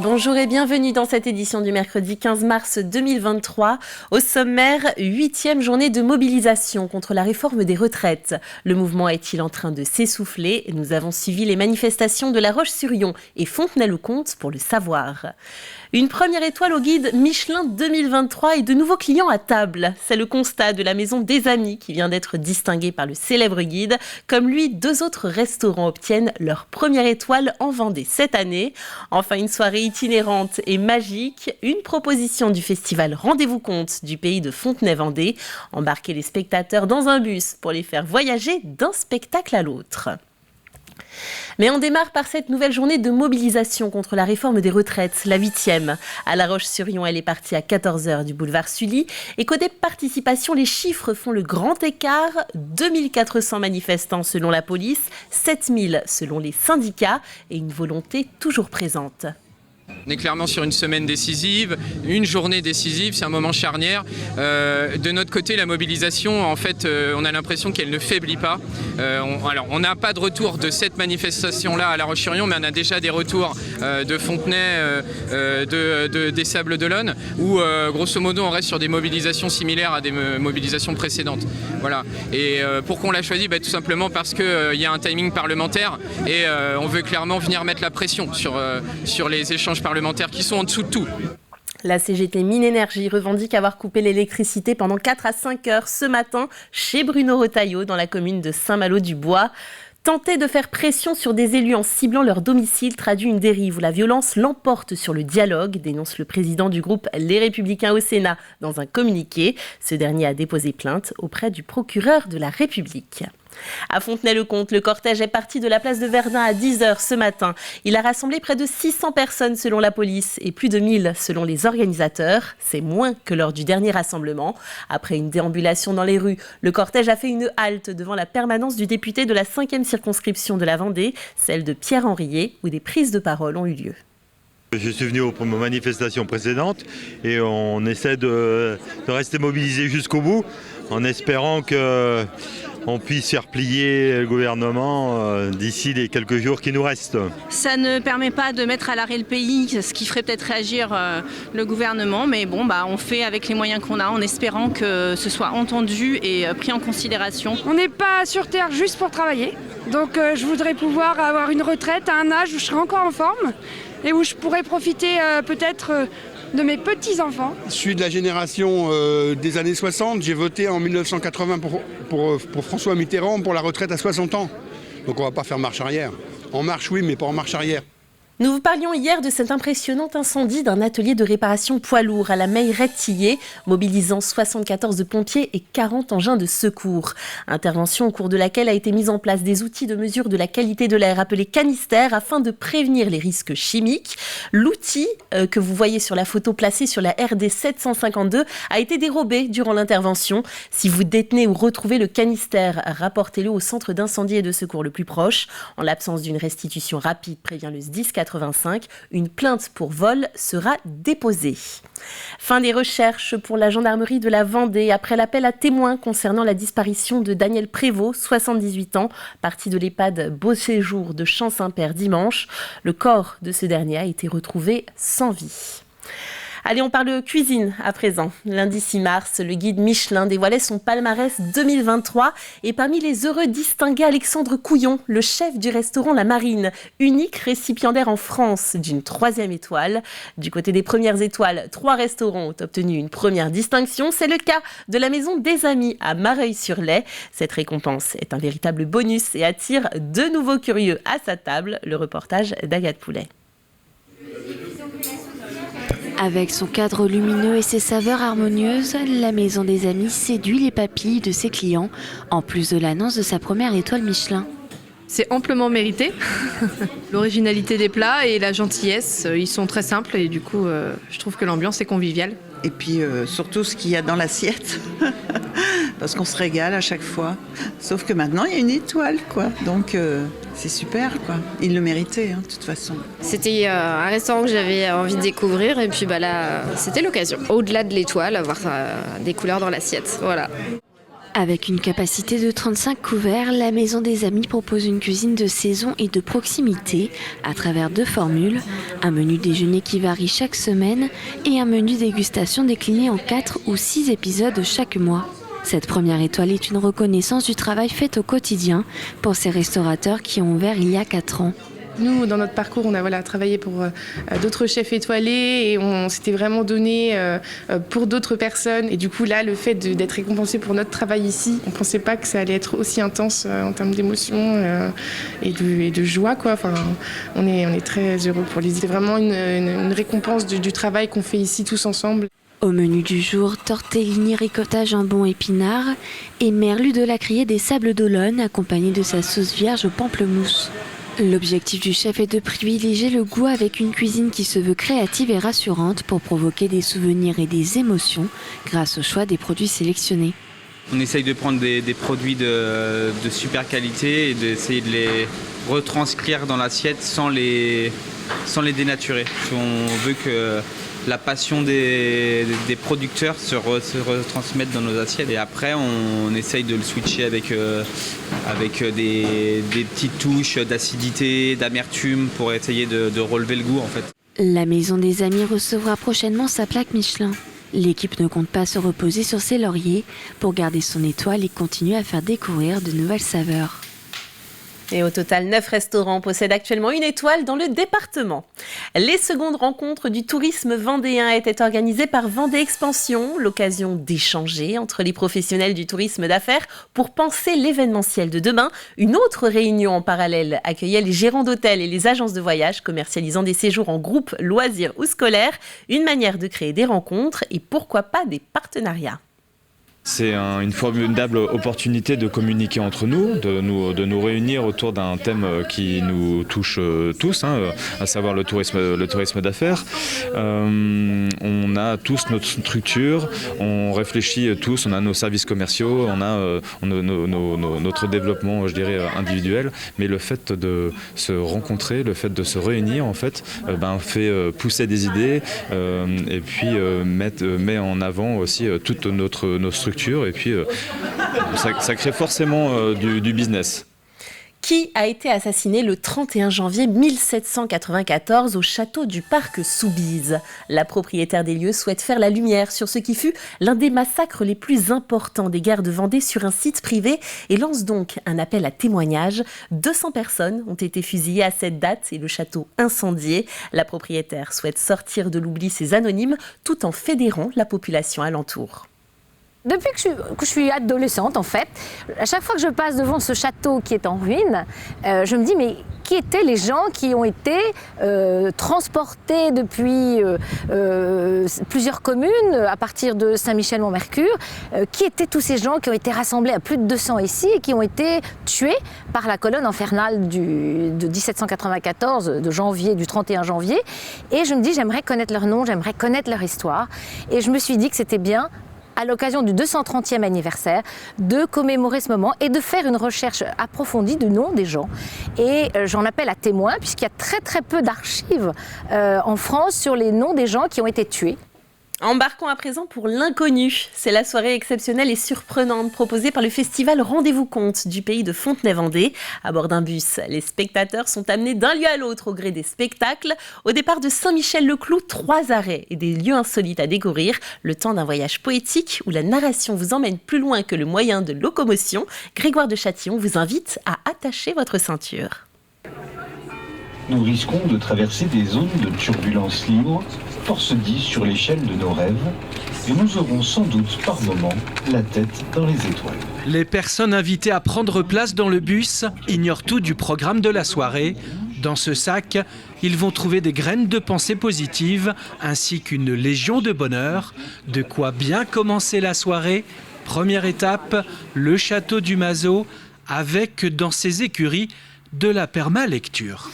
Bonjour et bienvenue dans cette édition du mercredi 15 mars 2023. Au sommaire, 8e journée de mobilisation contre la réforme des retraites. Le mouvement est-il en train de s'essouffler? Nous avons suivi les manifestations de La Roche-sur-Yon et Fontenay-le-Comte pour le savoir. Une première étoile au guide Michelin 2023 et de nouveaux clients à table. C'est le constat de la Maison des Amis qui vient d'être distinguée par le célèbre guide. Comme lui, 2 autres restaurants obtiennent leur première étoile en Vendée cette année. Enfin, une soirée itinérante et magique. Une proposition du festival Rendez-vous compte du pays de Fontenay-Vendée. Embarquer les spectateurs dans un bus pour les faire voyager d'un spectacle à l'autre. Mais on démarre par cette nouvelle journée de mobilisation contre la réforme des retraites, la 8e. À La Roche-sur-Yon, elle est partie à 14h du boulevard Sully. Et côté participation, les chiffres font le grand écart. 2400 manifestants selon la police, 7000 selon les syndicats et une volonté toujours présente. On est clairement sur une semaine décisive, une journée décisive, c'est un moment charnière. De notre côté, la mobilisation, en fait, on a l'impression qu'elle ne faiblit pas. On n'a pas de retour de cette manifestation-là à La Roche-sur-Yon, mais on a déjà des retours de Fontenay, des Sables d'Olonne, où grosso modo on reste sur des mobilisations similaires à des mobilisations précédentes. Voilà. Et pourquoi on l'a choisi? Tout simplement parce qu'il y a un timing parlementaire et on veut clairement venir mettre la pression sur les échanges parlementaires qui sont en dessous de tout. La CGT Mines Énergie revendique avoir coupé l'électricité pendant 4 à 5 heures ce matin chez Bruno Retailleau dans la commune de Saint-Malo-du-Bois. Tenter de faire pression sur des élus en ciblant leur domicile traduit une dérive où la violence l'emporte sur le dialogue, dénonce le président du groupe Les Républicains au Sénat dans un communiqué. Ce dernier a déposé plainte auprès du procureur de la République. À Fontenay-le-Comte, le cortège est parti de la place de Verdun à 10h ce matin. Il a rassemblé près de 600 personnes selon la police et plus de 1000 selon les organisateurs. C'est moins que lors du dernier rassemblement. Après une déambulation dans les rues, le cortège a fait une halte devant la permanence du député de la 5e circonscription de la Vendée, celle de Pierre Henriet, où des prises de parole ont eu lieu. Je suis venu aux manifestations précédentes et on essaie de rester mobilisé jusqu'au bout en espérant qu'on puisse faire plier le gouvernement d'ici les quelques jours qui nous restent. Ça ne permet pas de mettre à l'arrêt le pays, ce qui ferait peut-être réagir le gouvernement, mais bon, on fait avec les moyens qu'on a en espérant que ce soit entendu et pris en considération. On n'est pas sur Terre juste pour travailler, donc je voudrais pouvoir avoir une retraite à un âge où je serai encore en forme et où je pourrais profiter peut-être de mes petits-enfants. Je suis de la génération des années 60. J'ai voté en 1980 pour François Mitterrand pour la retraite à 60 ans. Donc on ne va pas faire marche arrière. En marche, oui, mais pas en marche arrière. Nous vous parlions hier de cet impressionnant incendie d'un atelier de réparation poids lourd à la Meyrette-Tillé, mobilisant 74 pompiers et 40 engins de secours. Intervention au cours de laquelle a été mise en place des outils de mesure de la qualité de l'air appelés canistères afin de prévenir les risques chimiques. L'outil que vous voyez sur la photo placée sur la RD 752 a été dérobé durant l'intervention. Si vous détenez ou retrouvez le canistère, rapportez-le au centre d'incendie et de secours le plus proche. En l'absence d'une restitution rapide, prévient le SDIS 85, une plainte pour vol sera déposée. Fin des recherches pour la gendarmerie de la Vendée après l'appel à témoins concernant la disparition de Daniel Prévost, 78 ans, parti de l'EHPAD Beau Séjour de Champ-Saint-Père dimanche. Le corps de ce dernier a été retrouvé sans vie. Allez, on parle cuisine à présent. Lundi 6 mars, le guide Michelin dévoilait son palmarès 2023 et parmi les heureux distingués, Alexandre Couillon, le chef du restaurant La Marine, unique récipiendaire en France d'une 3e étoile. Du côté des premières étoiles, 3 restaurants ont obtenu une première distinction. C'est le cas de la Maison des Amis à Mareuil-sur-Lay. Cette récompense est un véritable bonus et attire de nouveaux curieux à sa table. Le reportage d'Agathe Poulet. Avec son cadre lumineux et ses saveurs harmonieuses, la Maison des Amis séduit les papilles de ses clients, en plus de l'annonce de sa première étoile Michelin. C'est amplement mérité. L'originalité des plats et la gentillesse, ils sont très simples et du coup, je trouve que l'ambiance est conviviale. Et puis surtout ce qu'il y a dans l'assiette, parce qu'on se régale à chaque fois. Sauf que maintenant, il y a une étoile, quoi. Donc c'est super, quoi. Il le méritait, de toute façon. C'était un restaurant que j'avais envie de découvrir et puis là, c'était l'occasion. Au-delà de l'étoile, avoir des couleurs dans l'assiette, voilà. Avec une capacité de 35 couverts, la Maison des Amis propose une cuisine de saison et de proximité à travers 2 formules, un menu déjeuner qui varie chaque semaine et un menu dégustation décliné en 4 ou 6 épisodes chaque mois. Cette première étoile est une reconnaissance du travail fait au quotidien pour ces restaurateurs qui ont ouvert il y a 4 ans. Nous, dans notre parcours, on a travaillé pour d'autres chefs étoilés et on s'était vraiment donné pour d'autres personnes. Et du coup, là, le fait d'être récompensé pour notre travail ici, on ne pensait pas que ça allait être aussi intense en termes d'émotion et de joie, quoi. Enfin, on est très heureux pour les. C'est vraiment une récompense du travail qu'on fait ici tous ensemble. Au menu du jour, tortellini ricotta jambon épinard et merlu de la criée des Sables d'Olonne accompagné de sa sauce vierge au pamplemousse. L'objectif du chef est de privilégier le goût avec une cuisine qui se veut créative et rassurante pour provoquer des souvenirs et des émotions grâce au choix des produits sélectionnés. On essaye de prendre des produits de super qualité et d'essayer de les retranscrire dans l'assiette sans les dénaturer. On veut que la passion des producteurs se retransmette dans nos assiettes. Et après, on essaye de le switcher avec des petites touches d'acidité, d'amertume pour essayer de relever le goût en fait. La Maison des Amis recevra prochainement sa plaque Michelin. L'équipe ne compte pas se reposer sur ses lauriers pour garder son étoile et continuer à faire découvrir de nouvelles saveurs. Et au total, 9 restaurants possèdent actuellement une étoile dans le département. Les secondes rencontres du tourisme vendéen étaient organisées par Vendée Expansion, l'occasion d'échanger entre les professionnels du tourisme d'affaires pour penser l'événementiel de demain. Une autre réunion en parallèle accueillait les gérants d'hôtels et les agences de voyage commercialisant des séjours en groupe, loisirs ou scolaires. Une manière de créer des rencontres et pourquoi pas des partenariats. C'est une formidable opportunité de communiquer entre nous, de nous réunir autour d'un thème qui nous touche tous, à savoir le tourisme d'affaires. On a tous notre structure, on réfléchit tous, on a nos services commerciaux, on a notre développement, je dirais, individuel. Mais le fait de se rencontrer, le fait de se réunir, en fait, fait pousser des idées et puis met en avant aussi toutes nos structures. Et puis ça crée forcément du business. Qui a été assassiné le 31 janvier 1794 au château du Parc Soubise. La propriétaire des lieux souhaite faire la lumière sur ce qui fut l'un des massacres les plus importants des guerres de Vendée sur un site privé et lance donc un appel à témoignages. 200 personnes ont été fusillées à cette date et le château incendié. La propriétaire souhaite sortir de l'oubli ces anonymes tout en fédérant la population alentour. Depuis que je suis adolescente, en fait, à chaque fois que je passe devant ce château qui est en ruine, je me dis, mais qui étaient les gens qui ont été transportés depuis plusieurs communes, à partir de Saint-Michel-Mont-Mercure, qui étaient tous ces gens qui ont été rassemblés à plus de 200 ici et qui ont été tués par la colonne infernale de 1794, du 31 janvier. Et je me dis, j'aimerais connaître leur nom, j'aimerais connaître leur histoire. Et je me suis dit que c'était bien, à l'occasion du 230e anniversaire, de commémorer ce moment et de faire une recherche approfondie du nom des gens. Et j'en appelle à témoins, puisqu'il y a très très peu d'archives en France sur les noms des gens qui ont été tués. Embarquons à présent pour l'inconnu. C'est la soirée exceptionnelle et surprenante proposée par le festival Rendez-vous Contes du pays de Fontenay-Vendée. À bord d'un bus, les spectateurs sont amenés d'un lieu à l'autre au gré des spectacles. Au départ de Saint-Michel-le-Cloud, 3 arrêts et des lieux insolites à découvrir. Le temps d'un voyage poétique où la narration vous emmène plus loin que le moyen de locomotion. Grégoire de Châtillon vous invite à attacher votre ceinture. Nous risquons de traverser des zones de turbulence libre, force 10 sur l'échelle de nos rêves, et nous aurons sans doute par moments la tête dans les étoiles. Les personnes invitées à prendre place dans le bus ignorent tout du programme de la soirée. Dans ce sac, ils vont trouver des graines de pensée positive ainsi qu'une légion de bonheur. De quoi bien commencer la soirée. Première étape, le château du Mazot, avec dans ses écuries de la permalecture.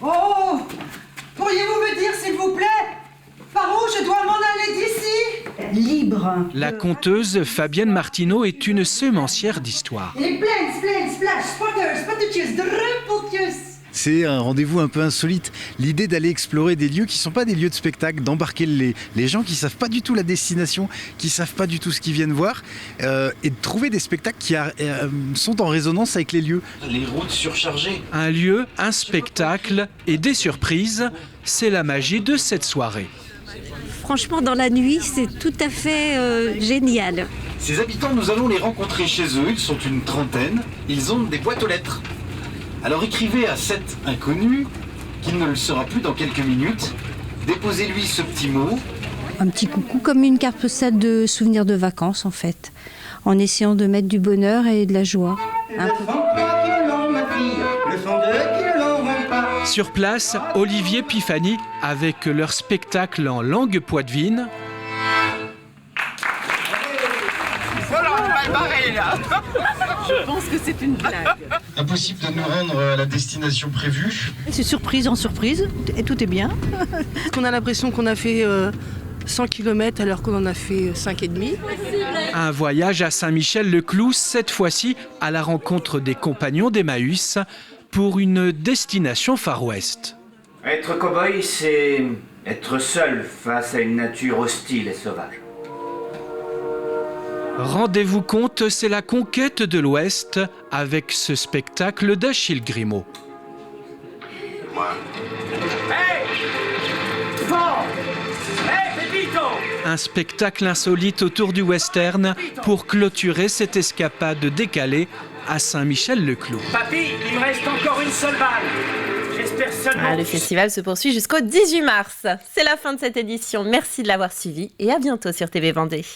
Oh, pourriez-vous me dire, s'il vous plaît, par où je dois m'en aller d'ici? Libre. La conteuse Fabienne Martineau est une semencière d'histoire. Et plein, splash, spotters, spottutius, drupultius. c'est un rendez-vous un peu insolite. L'idée d'aller explorer des lieux qui ne sont pas des lieux de spectacle, d'embarquer les gens qui ne savent pas du tout la destination, qui ne savent pas du tout ce qu'ils viennent voir, et de trouver des spectacles qui sont en résonance avec les lieux. Les routes surchargées. Un lieu, un spectacle et des surprises, c'est la magie de cette soirée. Franchement, dans la nuit, c'est tout à fait génial. Ces habitants, nous allons les rencontrer chez eux. Ils sont une trentaine. Ils ont des boîtes aux lettres. Alors écrivez à cet inconnu, qu'il ne le sera plus dans quelques minutes. Déposez-lui ce petit mot. Un petit coucou, comme une carte postale de souvenirs de vacances, en fait. En essayant de mettre du bonheur et de la joie. Sur place, Olivier Pifani avec leur spectacle en langue poitevine. Je pense que c'est une blague. Impossible de nous rendre à la destination prévue. C'est surprise en surprise, et tout est bien. On a l'impression qu'on a fait 100 km alors qu'on en a fait 5,5. Un voyage à Saint-Michel-le-Cloux, cette fois-ci à la rencontre des compagnons d'Emmaüs pour une destination Far West. Être cow-boy, c'est être seul face à une nature hostile et sauvage. Rendez-vous compte, c'est la conquête de l'Ouest avec ce spectacle d'Achille Grimaud. Un spectacle insolite autour du western pour clôturer cette escapade décalée à Saint-Michel-le-Cloux. Papy, il me reste encore une seule balle. J'espère seulement... Le festival se poursuit jusqu'au 18 mars. C'est la fin de cette édition. Merci de l'avoir suivi et à bientôt sur TV Vendée.